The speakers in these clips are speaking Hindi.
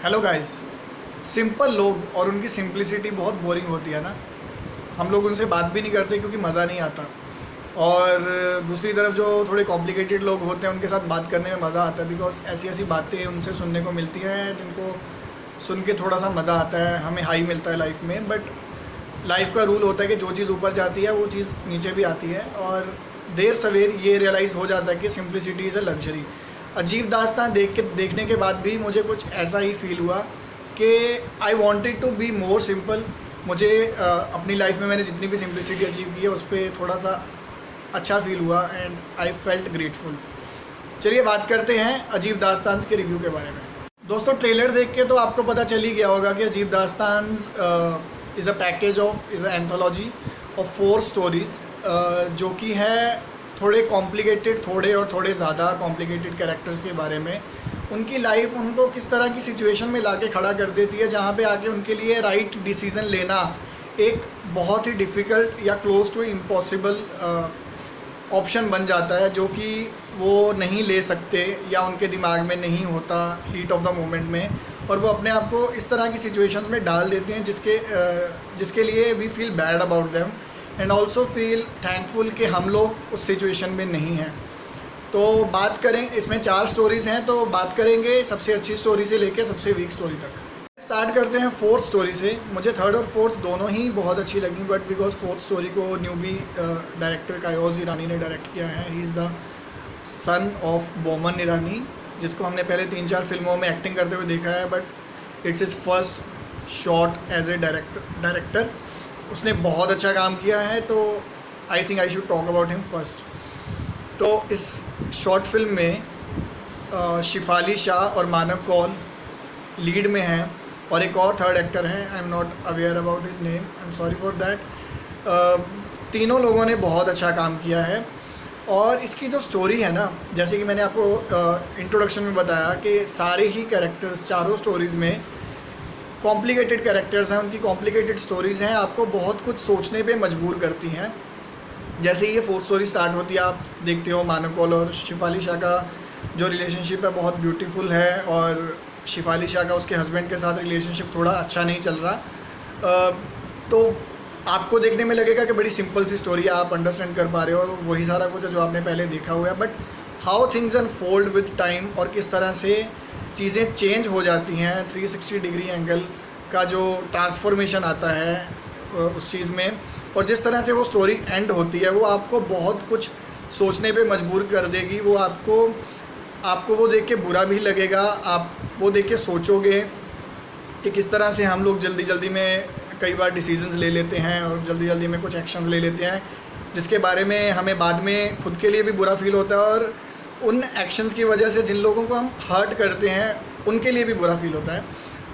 Hello guys. सिंपल लोग और उनकी सिंप्लिसिटी बहुत बोरिंग होती है ना। हम लोग उनसे बात भी नहीं करते क्योंकि मज़ा नहीं आता। और दूसरी तरफ जो थोड़े कॉम्प्लिकेटेड लोग होते हैं उनके साथ बात करने में मज़ा आता है, बिकॉज ऐसी ऐसी बातें उनसे सुनने को मिलती हैं जिनको सुन के थोड़ा सा मज़ा आता है, हमें हाई मिलता है लाइफ में। बट लाइफ का रूल होता है कि जो चीज़ ऊपर जाती है वो चीज़ नीचे भी आती है, और देर सवेर ये रियलाइज़ हो जाता है कि सिंप्लिसिटी इज़ अ लग्जरी। अजीब दास्तान देखने के बाद भी मुझे कुछ ऐसा ही फील हुआ कि I wanted to be more simple. मुझे अपनी लाइफ में मैंने जितनी भी सिंप्लिसिटी अचीव की है उस पर थोड़ा सा अच्छा फील हुआ एंड आई फेल्ट ग्रेटफुल। चलिए बात करते हैं अजीब दास्तान के रिव्यू के बारे में। दोस्तों, ट्रेलर देख के तो आपको पता चल ही गया होगा कि अजीब दास्तान is a package of is a anthology of 4 stories, जो कि है थोड़े कॉम्प्लिकेटेड, थोड़े और थोड़े ज़्यादा कॉम्प्लिकेटेड कैरेक्टर्स के बारे में। उनकी लाइफ उनको किस तरह की सिचुएशन में लाके खड़ा कर देती है जहाँ पे आके उनके लिए राइट डिसीज़न लेना एक बहुत ही डिफ़िकल्ट या क्लोज टू इम्पॉसिबल ऑप्शन बन जाता है, जो कि वो नहीं ले सकते या उनके दिमाग में नहीं होता हीट ऑफ द मोमेंट में, और वो अपने आप को इस तरह की सिचुएशंस में डाल देते हैं जिसके लिए we feel bad about them and also feel thankful कि हम लोग उस सिचुएशन में नहीं हैं। तो बात करें, इसमें 4 स्टोरीज़ हैं, तो बात करेंगे सबसे अच्छी स्टोरी से लेकर सबसे वीक स्टोरी तक। स्टार्ट करते हैं 4th स्टोरी से। मुझे 3rd और 4th दोनों ही बहुत अच्छी लगी, बट बिकॉज 4th स्टोरी को न्यूबी डायरेक्टर कायोज ईरानी ने डायरेक्ट किया है। He is the son of Boman Irani, जिसको हमने पहले 3-4 फिल्मों में एक्टिंग करते हुए देखा है, but it's is first shot as a director. उसने बहुत अच्छा काम किया है, तो I think I should talk about him first. तो इस शॉर्ट फिल्म में शिफाली शाह और मानव कौल लीड में हैं, और एक और 3rd एक्टर हैं, I am not aware about his name, I am sorry for that. तीनों लोगों ने बहुत अच्छा काम किया है। और इसकी जो स्टोरी है ना, जैसे कि मैंने आपको इंट्रोडक्शन में बताया कि सारे ही कैरेक्टर्स चारों स्टोरीज़ में कॉम्प्लिकेटेड कैरेक्टर्स हैं, उनकी कॉम्प्लिकेटेड स्टोरीज़ हैं, आपको बहुत कुछ सोचने पे मजबूर करती हैं। जैसे ये 4th स्टोरी स्टार्ट होती है, आप देखते हो मानव कौल और शिफाली शाह का जो रिलेशनशिप है बहुत ब्यूटीफुल है, और शिफाली शाह का उसके हस्बैंड के साथ रिलेशनशिप थोड़ा अच्छा नहीं चल रहा। तो आपको देखने में लगेगा कि बड़ी सिंपल सी स्टोरी है, आप अंडरस्टैंड कर पा रहे हो, वही सारा कुछ है जो आपने पहले देखा हुआ है। But how things unfold with time, और किस तरह से चीज़ें चेंज हो जाती हैं, 360 डिग्री एंगल का जो ट्रांसफॉर्मेशन आता है उस चीज़ में, और जिस तरह से वो स्टोरी एंड होती है वो आपको बहुत कुछ सोचने पे मजबूर कर देगी। वो आपको वो देख के बुरा भी लगेगा, आप वो देख के सोचोगे कि किस तरह से हम लोग जल्दी जल्दी में कई बार डिसीजंस ले लेते हैं और जल्दी जल्दी में कुछ एक्शंस ले लेते हैं, जिसके बारे में हमें बाद में खुद के लिए भी बुरा फील होता है, और उन एक्शंस की वजह से जिन लोगों को हम हर्ट करते हैं उनके लिए भी बुरा फील होता है।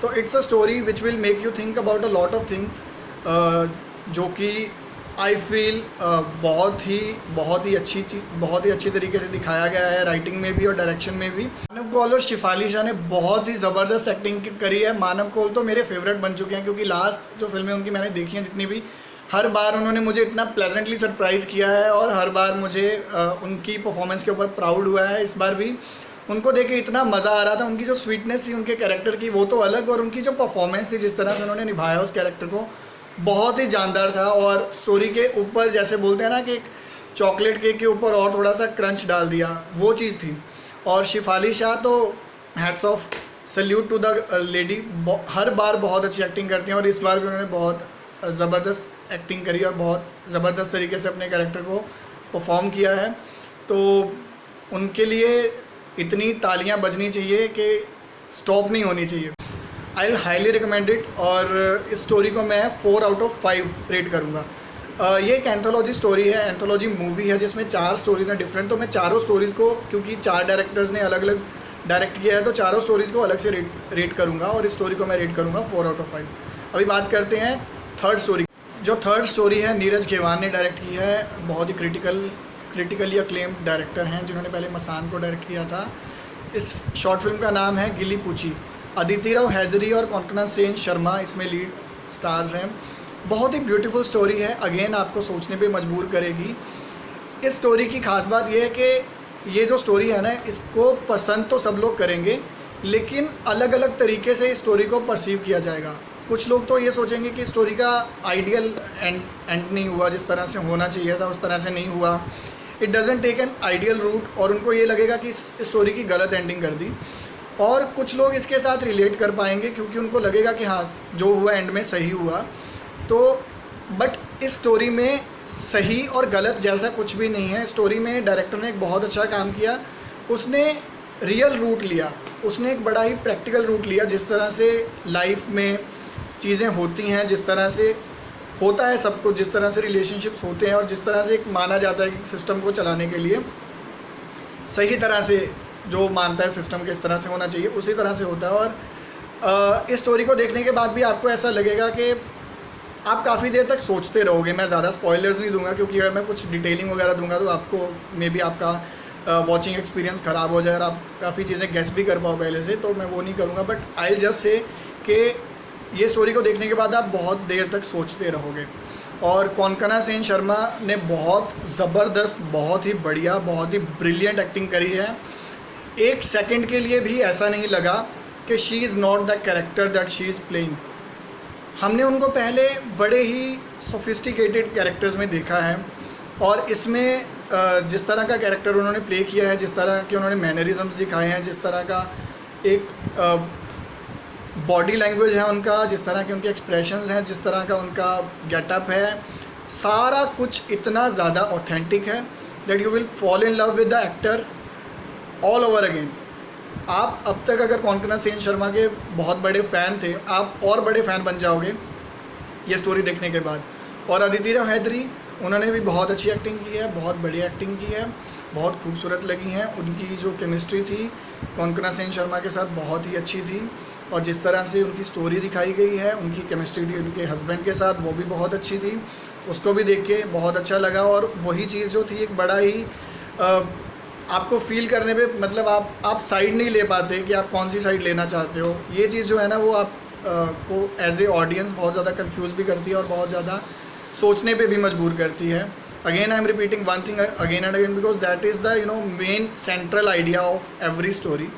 तो it's a story which will make you think about a lot of things, जो कि आई फील बहुत ही अच्छी तरीके से दिखाया गया है, राइटिंग में भी और डायरेक्शन में भी। मानव कौल और शिफाली शाह ने बहुत ही ज़बरदस्त एक्टिंग करी है। मानव कौल तो मेरे फेवरेट बन चुके हैं, क्योंकि लास्ट जो फिल्में उनकी मैंने देखी हैं जितनी भी, हर बार उन्होंने मुझे इतना प्लेजेंटली सरप्राइज़ किया है, और हर बार मुझे उनकी परफॉर्मेंस के ऊपर प्राउड हुआ है। इस बार भी उनको देख के इतना मज़ा आ रहा था। उनकी जो स्वीटनेस थी उनके कैरेक्टर की वो तो अलग, और उनकी जो परफॉर्मेंस थी, जिस तरह से उन्होंने निभाया उस कैरेक्टर को, बहुत ही जानदार था। और स्टोरी के ऊपर जैसे बोलते हैं ना कि एक चॉकलेट केक के ऊपर और थोड़ा सा क्रंच डाल दिया, वो चीज़ थी। और शिफाली शाह तो hats off, salute to the lady, हर बार बहुत अच्छी एक्टिंग करती हैं, और इस बार भी उन्होंने बहुत ज़बरदस्त एक्टिंग करी और बहुत ज़बरदस्त तरीके से अपने कैरेक्टर को परफॉर्म किया है। तो उनके लिए इतनी तालियां बजनी चाहिए कि स्टॉप नहीं होनी चाहिए। I will highly recommend it, और इस स्टोरी को मैं 4 आउट ऑफ 5 रेट करूँगा। ये एक एंथोलॉजी स्टोरी है, एंथोलॉजी मूवी है, जिसमें 4 स्टोरीज़ हैं डिफरेंट। तो मैं चारों स्टोरीज़ को, क्योंकि 4 डायरेक्टर्स ने अलग अलग डायरेक्ट किया है, तो चारों स्टोरीज़ को अलग से रेट करूँगा, और इस स्टोरी को मैं रेट करूँगा 4 आउट ऑफ 5। अभी बात करते हैं 3rd स्टोरी। जो 3rd स्टोरी है नीरज खेवान ने डायरेक्ट की है। बहुत ही क्रिटिकली अक्लेम्ड डायरेक्टर हैं, जिन्होंने पहले मसान को डायरेक्ट किया था। इस शॉर्ट फिल्म का नाम है गिली पूची। अदिति राव हैदरी और कॉन्कना सेन शर्मा इसमें लीड स्टार्स हैं। बहुत ही ब्यूटीफुल स्टोरी है, अगेन आपको सोचने पे मजबूर करेगी। इस स्टोरी की खास बात यह है कि ये जो स्टोरी है ना, इसको पसंद तो सब लोग करेंगे, लेकिन अलग अलग तरीके से इस स्टोरी को परसीव किया जाएगा। कुछ लोग तो ये सोचेंगे कि स्टोरी का आइडियल एंड नहीं हुआ, जिस तरह से होना चाहिए था उस तरह से नहीं हुआ, it doesn't take an ideal route, और उनको ये लगेगा कि इस स्टोरी की गलत एंडिंग कर दी। और कुछ लोग इसके साथ रिलेट कर पाएंगे क्योंकि उनको लगेगा कि हाँ जो हुआ एंड में सही हुआ। तो बट इस स्टोरी में सही और गलत जैसा कुछ भी नहीं है। स्टोरी में डायरेक्टर ने एक बहुत अच्छा काम किया, उसने रियल रूट लिया, उसने एक बड़ा ही प्रैक्टिकल रूट लिया। जिस तरह से लाइफ में चीज़ें होती हैं, जिस तरह से होता है सब कुछ, जिस तरह से रिलेशनशिप्स होते हैं और जिस तरह से एक माना जाता है कि सिस्टम को चलाने के लिए सही तरह से जो मानता है सिस्टम किस तरह से होना चाहिए उसी तरह से होता है। और इस स्टोरी को देखने के बाद भी आपको ऐसा लगेगा कि आप काफ़ी देर तक सोचते रहोगे। मैं ज़्यादा स्पॉयलर्स नहीं दूंगा क्योंकि अगर मैं कुछ डिटेलिंग वगैरह दूंगा तो आपको मे बी आपका वॉचिंग एक्सपीरियंस ख़राब हो जाए और आप काफ़ी चीज़ें गेस भी कर पाओ पहले से, तो मैं वो नहीं करूँगा। बट आई जस्ट से कि ये स्टोरी को देखने के बाद आप बहुत देर तक सोचते रहोगे। और कोंकणा सेन शर्मा ने बहुत ज़बरदस्त, बहुत ही बढ़िया, बहुत ही ब्रिलियंट एक्टिंग करी है। एक सेकंड के लिए भी ऐसा नहीं लगा कि she is not the character that she is playing. हमने उनको पहले बड़े ही सोफिस्टिकेटेड कैरेक्टर्स में देखा है और इसमें जिस तरह का कैरेक्टर उन्होंने प्ले किया है, जिस तरह के उन्होंने मैनरिज्म्स दिखाए हैं, जिस तरह का एक बॉडी लैंग्वेज है उनका, जिस तरह के उनके एक्सप्रेशंस हैं, जिस तरह का उनका गेटअप है, सारा कुछ इतना ज़्यादा ऑथेंटिक है that you will fall in love with the actor all over again. आप अब तक अगर कोंकणा सेन शर्मा के बहुत बड़े फ़ैन थे, आप और बड़े फ़ैन बन जाओगे ये स्टोरी देखने के बाद। और अदिति राव हैदरी, उन्होंने भी बहुत अच्छी एक्टिंग की है, बहुत बढ़िया एक्टिंग की है, बहुत खूबसूरत लगी हैं। उनकी जो केमिस्ट्री थी कोंकणा सेन शर्मा के साथ बहुत ही अच्छी थी और जिस तरह से उनकी स्टोरी दिखाई गई है, उनकी केमिस्ट्री थी उनके हस्बैंड के साथ, वो भी बहुत अच्छी थी। उसको भी देख के बहुत अच्छा लगा। और वही चीज़ जो थी एक बड़ा ही आपको फील करने पे, मतलब आप साइड नहीं ले पाते कि आप कौन सी साइड लेना चाहते हो। ये चीज़ जो है ना वो आप को एज ए ऑडियंस बहुत ज़्यादा कंफ्यूज भी करती है और बहुत ज़्यादा सोचने पे भी मजबूर करती है। Again I am repeating one thing again and again because that is the main central idea of every story.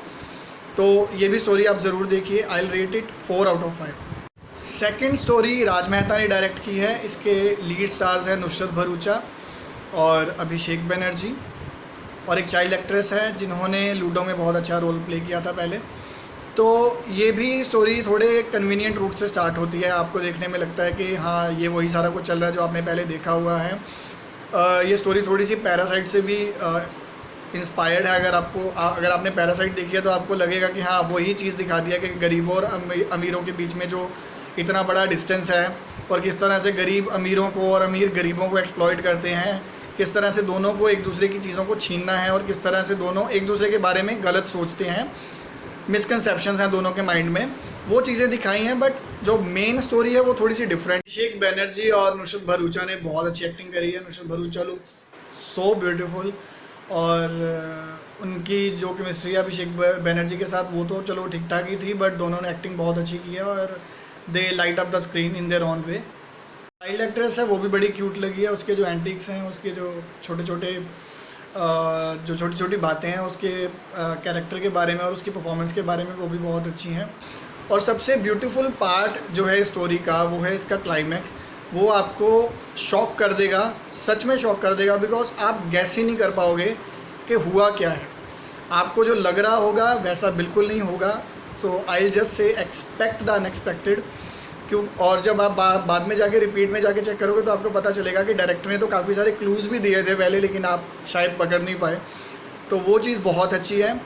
तो ये भी स्टोरी आप ज़रूर देखिए। I will rate it 4 out of 5। Second story Raj Mehta ने डायरेक्ट की है। इसके लीड स्टार्स हैं नुसरत भरूचा और अभिषेक बनर्जी और एक चाइल्ड एक्ट्रेस है जिन्होंने लूडो में बहुत अच्छा रोल प्ले किया था पहले। तो ये भी स्टोरी थोड़े कन्वीनियंट रूट से स्टार्ट होती है। आपको देखने में लगता है कि हाँ ये वही सारा कुछ चल रहा है जो आपने पहले देखा हुआ है। ये स्टोरी थोड़ी सी पैरासाइट से भी इंस्पायर्ड है। अगर आपने पैरासाइट देखी है तो आपको लगेगा कि हाँ वही चीज़ दिखा दिया कि गरीबों और अमीरों के बीच में जो इतना बड़ा डिस्टेंस है और किस तरह से गरीब अमीरों को और अमीर गरीबों को एक्सप्लॉइट करते हैं, किस तरह से दोनों को एक दूसरे की चीज़ों को छीनना है और किस तरह से दोनों एक दूसरे के बारे में गलत सोचते हैं, मिसकंसेप्शंस हैं दोनों के माइंड में, वो चीज़ें दिखाई हैं। बट जो मेन स्टोरी है वो थोड़ी सी डिफरेंट। अभिषेक बनर्जी और नुसरत भरूचा ने बहुत अच्छी एक्टिंग करी है। Nusrat Bharucha look so beautiful और उनकी जो केमिस्ट्री है अभिषेक बनर्जी के साथ वो तो चलो ठीक ठाक ही थी, बट दोनों ने एक्टिंग बहुत अच्छी की है और they light up the screen in their own way. Child actress है वो भी बड़ी क्यूट लगी है। उसके जो एंटिक्स हैं, उसके जो छोटी छोटी बातें हैं उसके कैरेक्टर के बारे में और उसकी परफॉर्मेंस के बारे में, वो भी बहुत अच्छी हैं। और सबसे ब्यूटीफुल पार्ट जो है स्टोरी का वो है इसका क्लाइमैक्स। वो आपको शॉक कर देगा, सच में शॉक कर देगा, बिकॉज आप गैस ही नहीं कर पाओगे कि हुआ क्या है। आपको जो लग रहा होगा वैसा बिल्कुल नहीं होगा। तो I just say expect the unexpected. क्यों? और जब आप बाद में जाके रिपीट में जाके चेक करोगे तो आपको पता चलेगा कि डायरेक्टर ने तो काफ़ी सारे क्लूज़ भी दिए थे पहले, लेकिन आप शायद पकड़ नहीं पाए। तो वो चीज़ बहुत अच्छी है।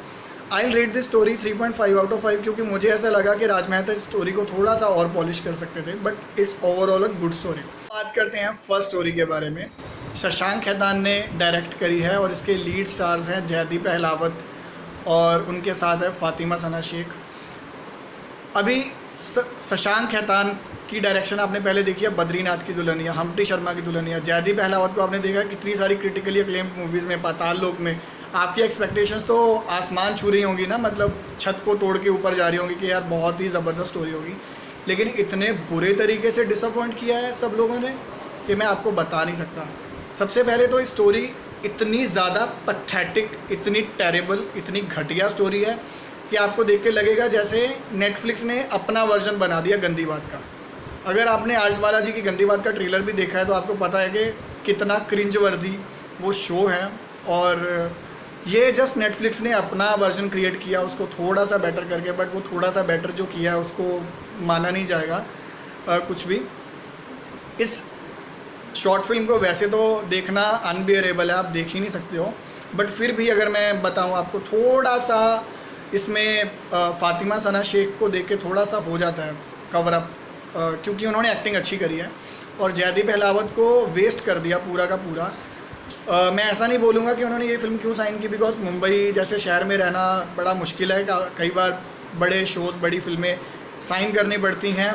आई will rate this story 3.5 out of 5 क्योंकि मुझे ऐसा लगा कि राज मेहता इस स्टोरी को थोड़ा सा और पॉलिश कर सकते थे, but it's overall a good story. बात करते हैं फर्स्ट स्टोरी के बारे में। शशांक खेतान ने डायरेक्ट करी है और इसके लीड स्टार्स हैं जयदीप अहलावत और उनके साथ है फातिमा सना शेख। अभी शशांक खेतान की डायरेक्शन आपने पहले देखी है बद्रीनाथ की दुल्हनिया, हम्प्टी शर्मा की दुल्हनिया। जयदीप अहलावत को आपने देखा कितनी सारी क्रिटिकली अक्लेम्ड मूवीज़ में, पाताल लोक में। आपकी एक्सपेक्टेशंस तो आसमान छू रही होंगी ना, मतलब छत को तोड़ के ऊपर जा रही होंगी कि यार बहुत ही ज़बरदस्त स्टोरी होगी। लेकिन इतने बुरे तरीके से डिसअपॉइंट किया है सब लोगों ने कि मैं आपको बता नहीं सकता। सबसे पहले तो स्टोरी इतनी ज़्यादा पैथेटिक, इतनी टेरेबल, इतनी घटिया स्टोरी है कि आपको देख के लगेगा जैसे नेटफ्लिक्स ने अपना वर्जन बना दिया गंदी बात का। अगर आपने आल्ट बालाजी की गंदी बात का ट्रेलर भी देखा है तो आपको पता है कि कितना क्रिंज वर्दी वो शो है, और ये जस्ट नेटफ्लिक्स ने अपना वर्जन क्रिएट किया उसको थोड़ा सा बेटर करके, बट वो थोड़ा सा बेटर जो किया है उसको माना नहीं जाएगा कुछ भी। इस शॉर्ट फिल्म को वैसे तो देखना अनबियरेबल है, आप देख ही नहीं सकते हो, बट फिर भी अगर मैं बताऊं आपको थोड़ा सा इसमें फातिमा सना शेख को देख के थोड़ा सा हो जाता है कवर अप, क्योंकि उन्होंने एक्टिंग अच्छी करी है और जयदीप अहलावत को वेस्ट कर दिया पूरा का पूरा। मैं ऐसा नहीं बोलूँगा कि उन्होंने ये फिल्म क्यों साइन की, बिकॉज मुंबई जैसे शहर में रहना बड़ा मुश्किल है, कई बार बड़े शोज़ बड़ी फिल्में साइन करनी पड़ती हैं,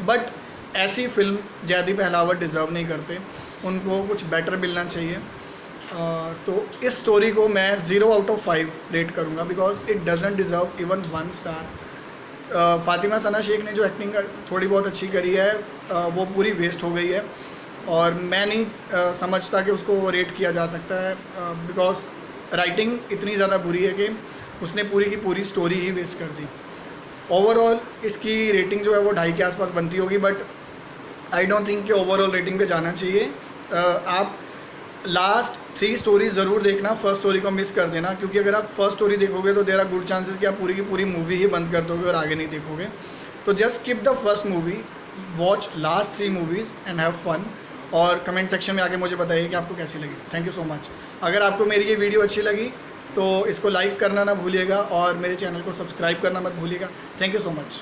बट ऐसी फिल्म जयदीप अहलावत डिज़र्व नहीं करते, उनको कुछ बेटर मिलना चाहिए। तो इस स्टोरी को मैं 0 out of 5 रेट करूँगा, because it doesn't deserve even 1 star. Fatima Sana Shaikh ने जो एक्टिंग थोड़ी बहुत अच्छी करी है वो पूरी वेस्ट हो गई है, और मैं नहीं समझता कि उसको रेट किया जा सकता है, बिकॉज राइटिंग इतनी ज़्यादा बुरी है कि उसने पूरी की पूरी स्टोरी ही वेस्ट कर दी। ओवरऑल इसकी रेटिंग जो है वो 2.5 के आसपास बनती होगी, बट आई डोंट थिंक कि ओवरऑल रेटिंग पे जाना चाहिए। आप लास्ट 3 स्टोरी ज़रूर देखना, फर्स्ट स्टोरी को मिस कर देना, क्योंकि अगर आप फर्स्ट स्टोरी देखोगे तो देर आर गुड चांसेस कि आप पूरी की पूरी मूवी ही बंद कर दोगे और आगे नहीं देखोगे। तो just skip the first movie, watch last 3 movies and have fun, और कमेंट सेक्शन में आके मुझे बताइए कि आपको कैसी लगी। Thank you so much. अगर आपको मेरी ये वीडियो अच्छी लगी तो इसको लाइक करना ना भूलिएगा और मेरे चैनल को सब्सक्राइब करना मत भूलिएगा। Thank you so much.